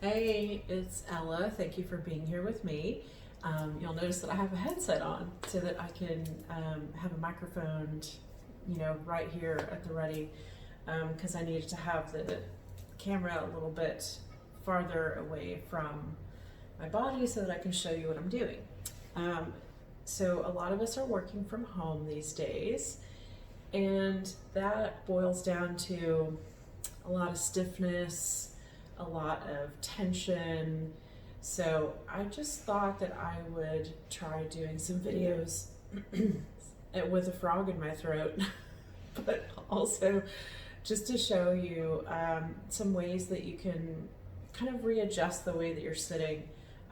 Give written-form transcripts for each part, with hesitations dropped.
Hey, it's Ella. Thank you for being here with me. You'll notice that I have a headset on so that I can have a microphone, right here at the ready because I needed to have the camera a little bit farther away from my body so that I can show you what I'm doing. So a lot of us are working from home these days, and that boils down to a lot of stiffness, a lot of tension. So I just thought that I would try doing some videos with a frog in my throat, but also just to show you some ways that you can kind of readjust the way that you're sitting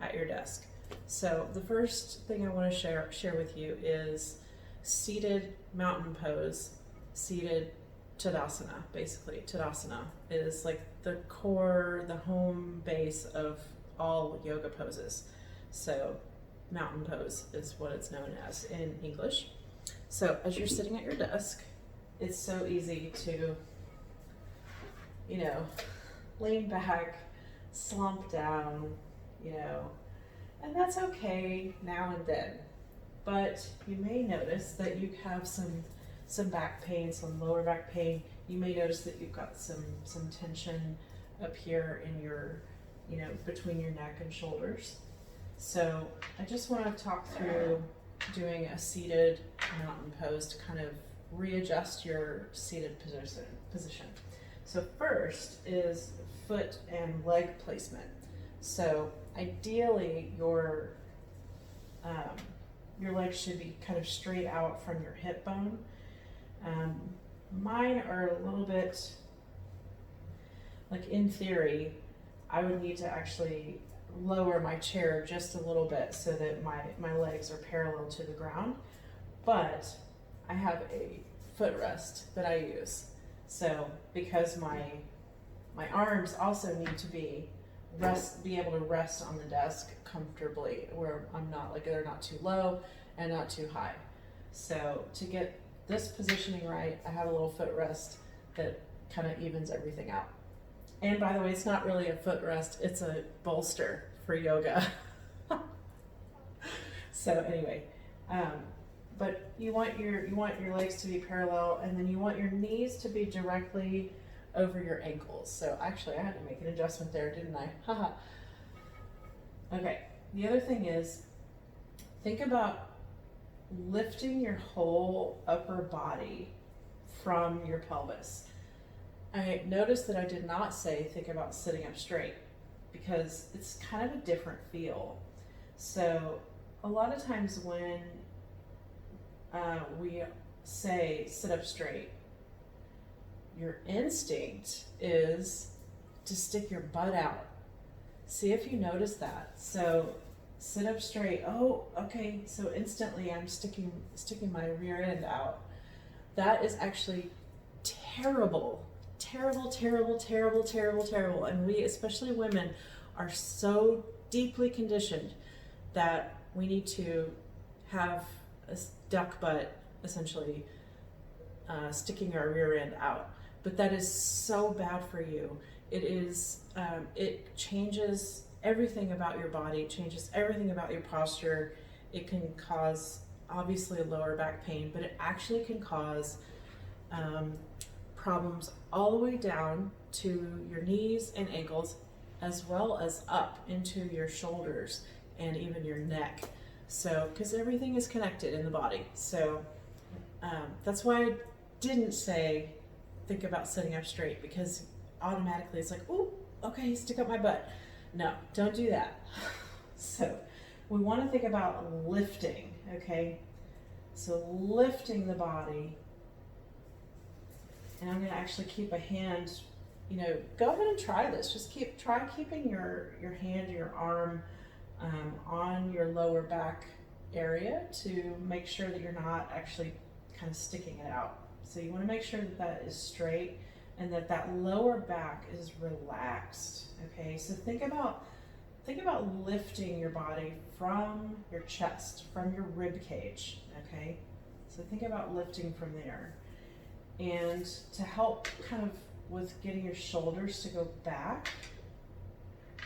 at your desk. So the first thing I want to share with you is seated mountain pose, seated Tadasana. Basically, Tadasana is like the core, the home base of all yoga poses. So mountain pose is what it's known as in English. So as you're sitting at your desk, it's so easy to, lean back, slump down, and that's okay now and then. But you may notice that you have some back pain, some lower back pain. You may notice that you've got some tension up here in your, between your neck and shoulders. So I just want to talk through doing a seated mountain pose to kind of readjust your seated position. So first is foot and leg placement. So ideally your legs should be kind of straight out from your hip bone. Mine are a little bit, like in theory, I would need to actually lower my chair just a little bit so that my legs are parallel to the ground, but I have a footrest that I use. So because my arms also need to be able to rest on the desk comfortably, where I'm not, like, they're not too low and not too high. So to get this positioning right, I have a little footrest that kind of evens everything out. And by the way, it's not really a footrest, it's a bolster for yoga. So anyway, but you want your legs to be parallel, and then you want your knees to be directly over your ankles. So actually I had to make an adjustment there, didn't I? Haha. Okay, the other thing is, think about lifting your whole upper body from your pelvis. I noticed that I did not say think about sitting up straight, because it's kind of a different feel. So a lot of times when we say sit up straight, your instinct is to stick your butt out. See if you notice that. So sit up straight. Oh, okay. So instantly I'm sticking my rear end out. That is actually terrible. Terrible, terrible, terrible, terrible, terrible. And we, especially women, are so deeply conditioned that we need to have a duck butt, essentially, sticking our rear end out. But that is so bad for you. It is, it changes everything about your body, changes everything about your posture. It can cause, obviously, lower back pain, but it actually can cause problems all the way down to your knees and ankles, as well as up into your shoulders and even your neck. So, because everything is connected in the body. So that's why I didn't say think about sitting up straight, because automatically it's like, oh, okay, stick up my butt. No, don't do that. So we want to think about lifting, okay? So lifting the body. And I'm going to actually keep a hand, go ahead and try this. Just try keeping your hand, your arm on your lower back area to make sure that you're not actually kind of sticking it out. So you want to make sure that is straight and that lower back is relaxed. Okay, so think about lifting your body from your chest, from your rib cage. Okay, so think about lifting from there. And to help kind of with getting your shoulders to go back,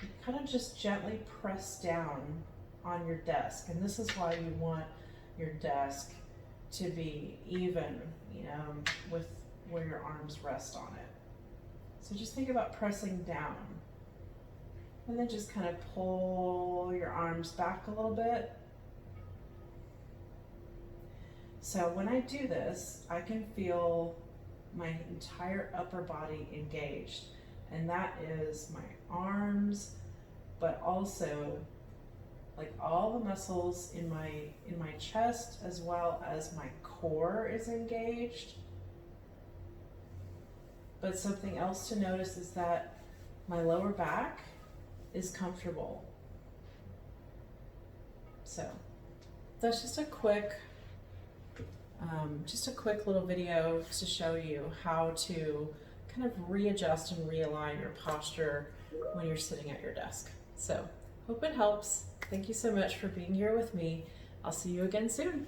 you kind of just gently press down on your desk. And this is why you want your desk to be even, with where your arms rest on it. So just think about pressing down. And then just kind of pull your arms back a little bit. So when I do this, I can feel my entire upper body engaged. And that is my arms, but also like all the muscles in my chest, as well as my core is engaged. But something else to notice is that my lower back is comfortable. So that's just a quick little video to show you how to kind of readjust and realign your posture when you're sitting at your desk. So hope it helps. Thank you so much for being here with me. I'll see you again soon.